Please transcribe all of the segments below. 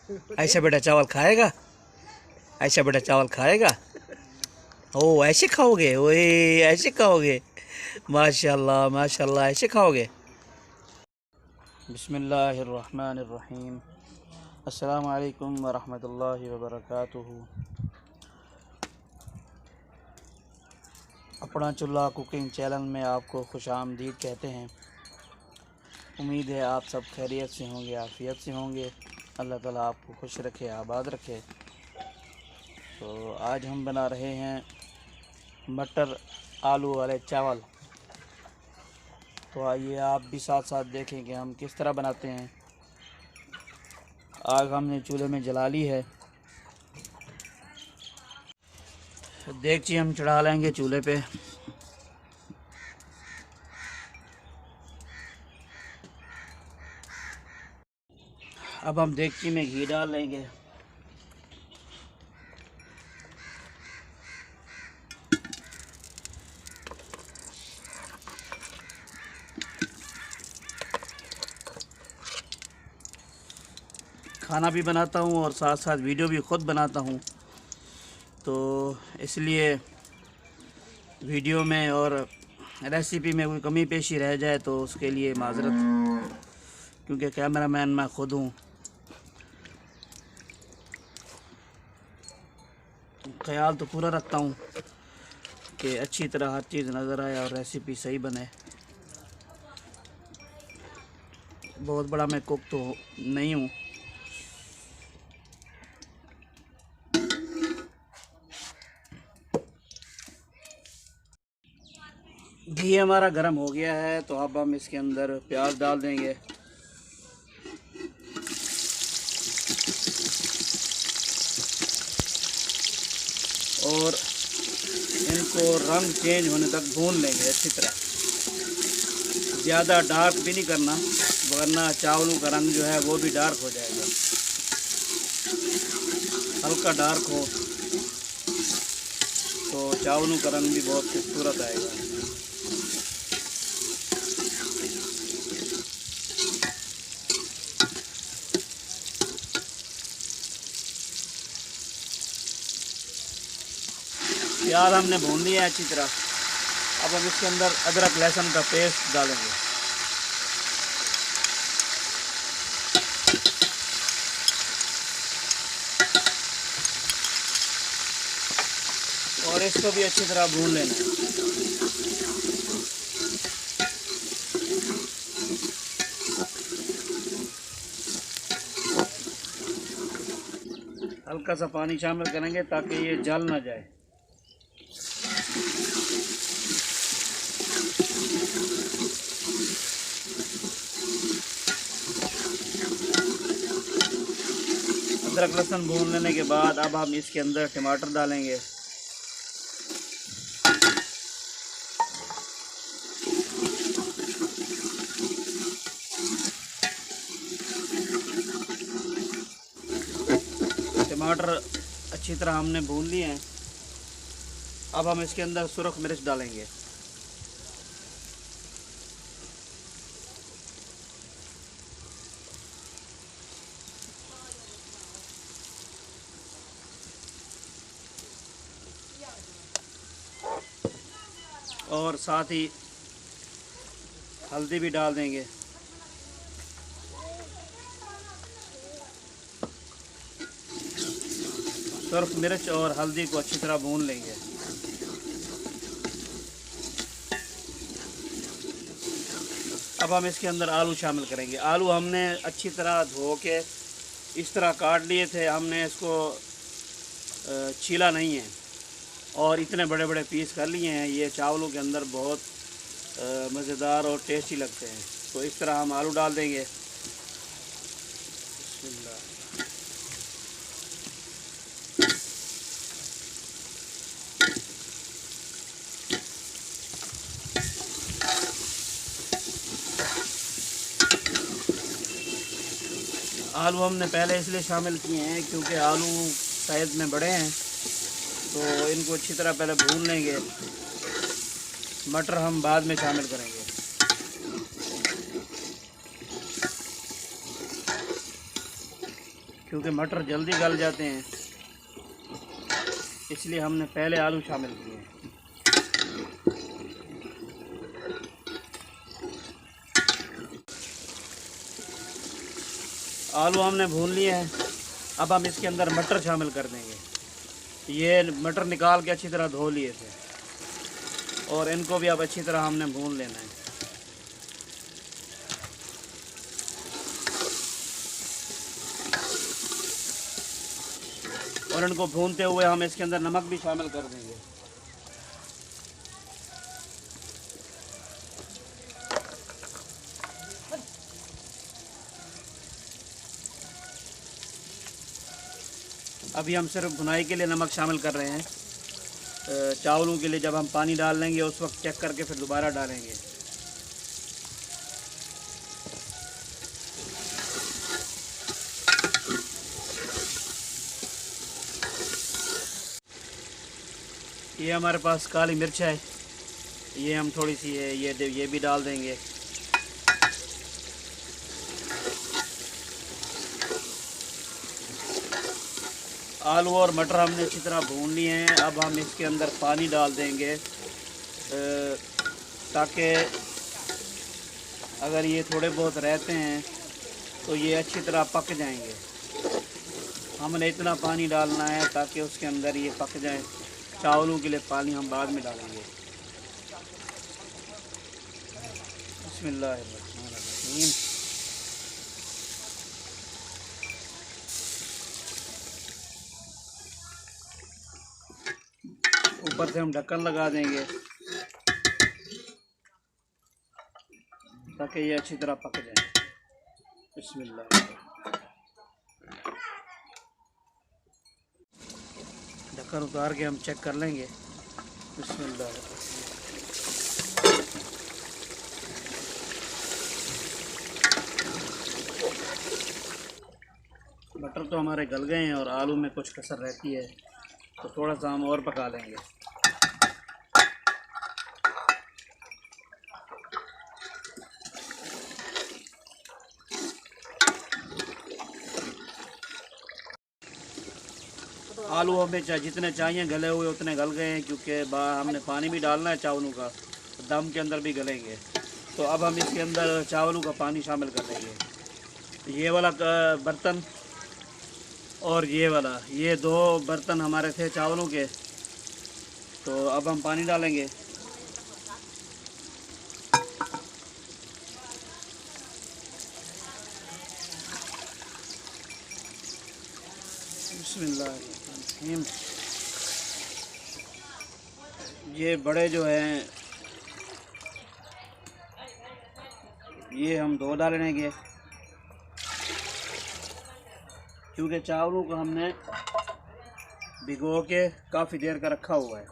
ऐसा बेटा चावल खाएगा? ऐसा बेटा चावल खाएगा? ओ ऐसे खाओगे? ओए ऐसे खाओगे? माशाल्लाह माशाल्लाह, ऐसे खाओगे? बिस्मिल्लाहिर्रहमानिर्रहीम। अस्सलाम वालेकुम वरहमतुल्लाहि वबरकातुहू। अपना चूल्हा कुकिंग चैनल में आपको खुशामदीद कहते हैं। उम्मीद है आप सब खैरियत से होंगे, आफियत से होंगे। अल्लाह ताला आपको खुश रखे, आबाद रखे। तो आज हम बना रहे हैं मटर आलू वाले चावल। तो आइए आप भी साथ साथ देखें कि हम किस तरह बनाते हैं। आग हमने चूल्हे में जला ली है। देगची हम चढ़ा लेंगे चूल्हे पे। अब हम देगची में घी डाल लेंगे। खाना भी बनाता हूँ और साथ साथ वीडियो भी ख़ुद बनाता हूँ, तो इसलिए वीडियो में और रेसिपी में कोई कमी पेशी रह जाए तो उसके लिए माज़रत, क्योंकि कैमरामैन मैं ख़ुद हूँ। ख्याल तो पूरा रखता हूँ कि अच्छी तरह हर चीज़ नज़र आए और रेसिपी सही बने। बहुत बड़ा मैं कुक तो नहीं हूँ। घी हमारा गर्म हो गया है, तो अब हम इसके अंदर प्याज डाल देंगे। और इनको रंग चेंज होने तक भून लेंगे अच्छी तरह। ज़्यादा डार्क भी नहीं करना, वरना चावलों का रंग जो है वो भी डार्क हो जाएगा। हल्का डार्क हो तो चावलों का रंग भी बहुत खूबसूरत आएगा। प्याज हमने भून लिया है अच्छी तरह। अब हम इसके अंदर अदरक लहसुन का पेस्ट डालेंगे। और इसको भी अच्छी तरह भून लेना है। हल्का सा पानी शामिल करेंगे ताकि ये जल ना जाए। अदरक लहसुन भून लेने के बाद अब हम इसके अंदर टमाटर डालेंगे। टमाटर अच्छी तरह हमने भून लिए हैं। अब हम इसके अंदर सुरख मिर्च डालेंगे। और साथ ही हल्दी भी डाल देंगे। सुरख मिर्च और हल्दी को अच्छी तरह भून लेंगे। अब हम इसके अंदर आलू शामिल करेंगे। आलू हमने अच्छी तरह धो के इस तरह काट लिए थे। हमने इसको छीला नहीं है और इतने बड़े बड़े पीस कर लिए हैं। ये चावलों के अंदर बहुत मज़ेदार और टेस्टी लगते हैं। तो इस तरह हम आलू डाल देंगे। आलू हमने पहले इसलिए शामिल किए हैं क्योंकि आलू साइज़ में बड़े हैं, तो इनको अच्छी तरह पहले भून लेंगे। मटर हम बाद में शामिल करेंगे। क्योंकि मटर जल्दी गल जाते हैं, इसलिए हमने पहले आलू शामिल किए हैं। आलू हमने भून लिए हैं। अब हम इसके अंदर मटर शामिल कर देंगे। ये मटर निकाल के अच्छी तरह धो लिए थे और इनको भी अब अच्छी तरह हमने भून लेना है। और इनको भूनते हुए हम इसके अंदर नमक भी शामिल कर देंगे। अभी हम सिर्फ भुनाई के लिए नमक शामिल कर रहे हैं। चावलों के लिए जब हम पानी डाल लेंगे उस वक्त चेक करके फिर दोबारा डालेंगे। ये हमारे पास काली मिर्च है, ये हम थोड़ी सी है ये भी डाल देंगे। आलू और मटर हमने अच्छी तरह भून लिए हैं। अब हम इसके अंदर पानी डाल देंगे ताकि अगर ये थोड़े बहुत रहते हैं तो ये अच्छी तरह पक जाएंगे। हमने इतना पानी डालना है ताकि उसके अंदर ये पक जाए। चावलों के लिए पानी हम बाद में डालेंगे। बिस्मिल्लाहिर्रहमानिर्रहीम। ऊपर से हम ढक्कन लगा देंगे ताकि ये अच्छी तरह पक जाए। बिस्मिल्लाह। ढक्कन उतार के हम चेक कर लेंगे। बिस्मिल्लाह। मटर तो हमारे गल गए हैं और आलू में कुछ कसर रहती है तो थोड़ा सा हम और पका लेंगे। आलू हमें जितने चाहिए गले हुए उतने गल गए हैं, क्योंकि हमने पानी भी डालना है चावलों का, दम के अंदर भी गलेंगे। तो अब हम इसके अंदर चावलों का पानी शामिल कर देंगे। ये वाला बर्तन और ये वाला, ये दो बर्तन हमारे थे चावलों के। तो अब हम पानी डालेंगे। बिस्मिल्लाहिर्रहमानिर्रहीम। ये बड़े जो हैं ये हम दो डालेंगे, क्योंकि चावलों को हमने भिगो के काफ़ी देर का रखा हुआ है।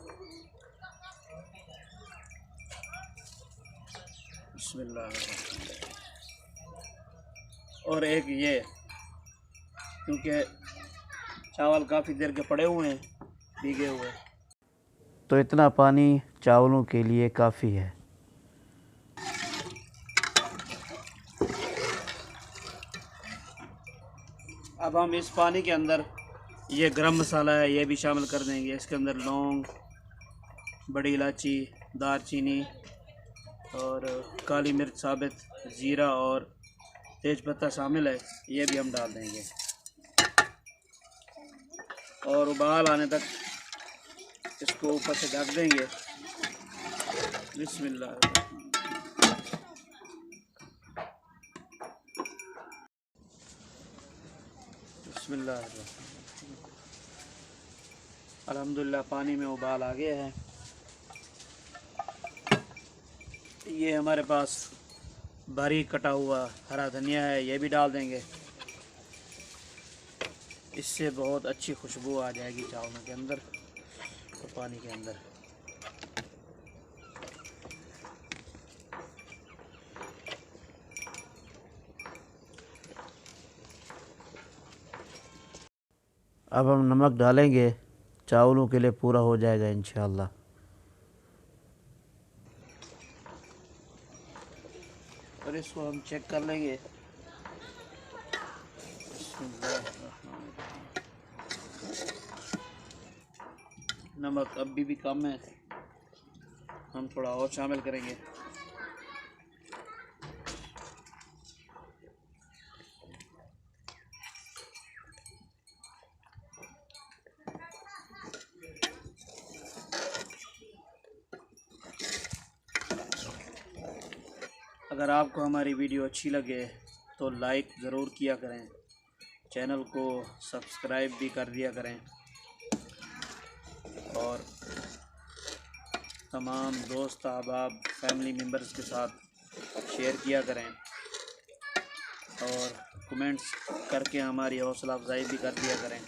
बिस्मिल्लाह। और एक ये, क्योंकि चावल काफ़ी देर के पड़े हुए हैं भीगे हुए, तो इतना पानी चावलों के लिए काफ़ी है। अब हम इस पानी के अंदर ये गरम मसाला है ये भी शामिल कर देंगे। इसके अंदर लौंग, बड़ी इलायची, दालचीनी और काली मिर्च साबित, ज़ीरा और तेज़पत्ता शामिल है, ये भी हम डाल देंगे। और उबाल आने तक इसको ऊपर से ढक देंगे। बिस्मिल्लाह। बिस्मिल्लाह। अल्हम्दुलिल्लाह पानी में उबाल आ गया है। ये हमारे पास बारीक कटा हुआ हरा धनिया है, ये भी डाल देंगे। इससे बहुत अच्छी खुशबू आ जाएगी चावलों के अंदर और पानी के अंदर। अब हम नमक डालेंगे, चावलों के लिए पूरा हो जाएगा इंशाअल्लाह। और इसको हम चेक कर लेंगे। बिस्मिल्लाह। नमक अभी भी कम है, हम थोड़ा और शामिल करेंगे। अगर आपको हमारी वीडियो अच्छी लगे तो लाइक ज़रूर किया करें, चैनल को सब्सक्राइब भी कर दिया करें और तमाम दोस्त अहबाब फैमिली मेम्बर्स के साथ शेयर किया करें और कमेंट्स करके हमारी हौसला अफजाई भी कर दिया करें।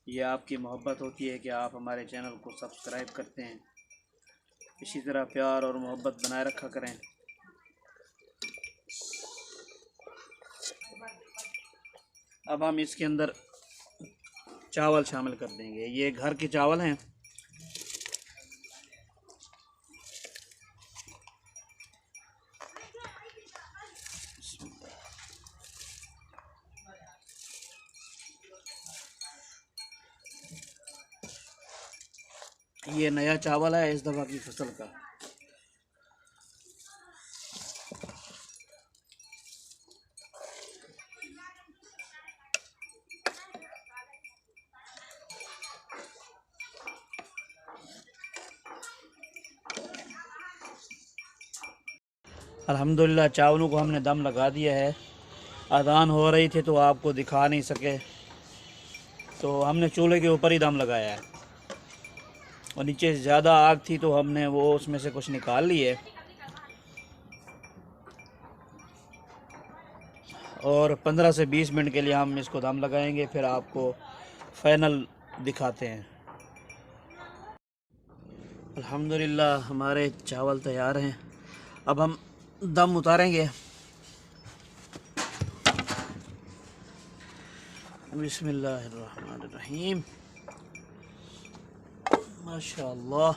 ये आपकी मोहब्बत होती है कि आप हमारे चैनल को सब्सक्राइब करते हैं। इसी तरह प्यार और मोहब्बत बनाए रखा करें। अब हम इसके अंदर चावल शामिल कर देंगे। ये घर के चावल हैं। ये नया चावल है इस दफ़ा की फसल का। अल्हम्दुलिल्लाह चावलों को हमने दम लगा दिया है। अज़ान हो रही थी तो आपको दिखा नहीं सके, तो हमने चूल्हे के ऊपर ही दम लगाया है और नीचे ज़्यादा आग थी तो हमने वो उसमें से कुछ निकाल ली है और 15 से 20 मिनट के लिए हम इसको दम लगाएंगे, फिर आपको फाइनल दिखाते हैं। अल्हम्दुलिल्लाह हमारे चावल तैयार हैं। अब हम दम उतारेंगे। बिस्मिल्लाहिर्रहमानिर्रहीम। माशाअल्लाह।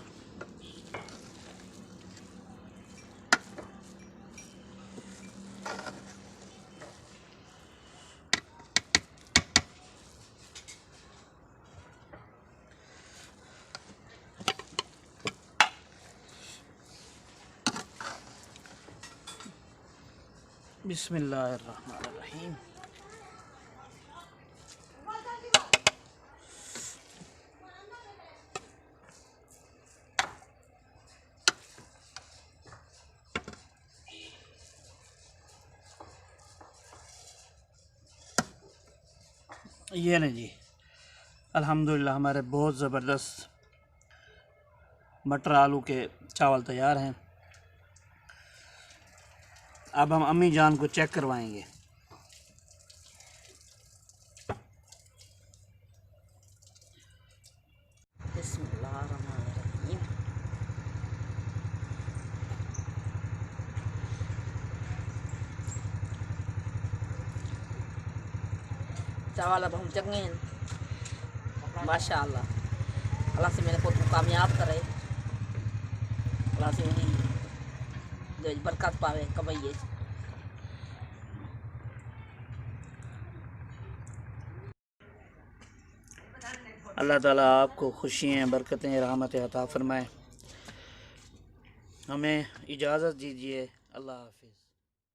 बिस्मिल्लाहिर्रहमानिर्रहीम। ये नहीं जी, अल्हम्दुलिल्लाह हमारे बहुत ज़बरदस्त मटर आलू के चावल तैयार हैं। अब हम अम्मी जान को चेक करवाएंगे। बिस्मिल्लाहिर्रहमानिर्रहीम। चावल अब हम चंगे हैं माशाअल्लाह। अल्लाह से मेरे पुत्र को कामयाब करे, अल्लाह से उन्हें जो बरकत पावे कमाइए। अल्लाह ताला आपको खुशियाँ, बरकतें, रहमतें अता फरमाए। हमें इजाज़त दीजिए। अल्लाह हाफ़िज़।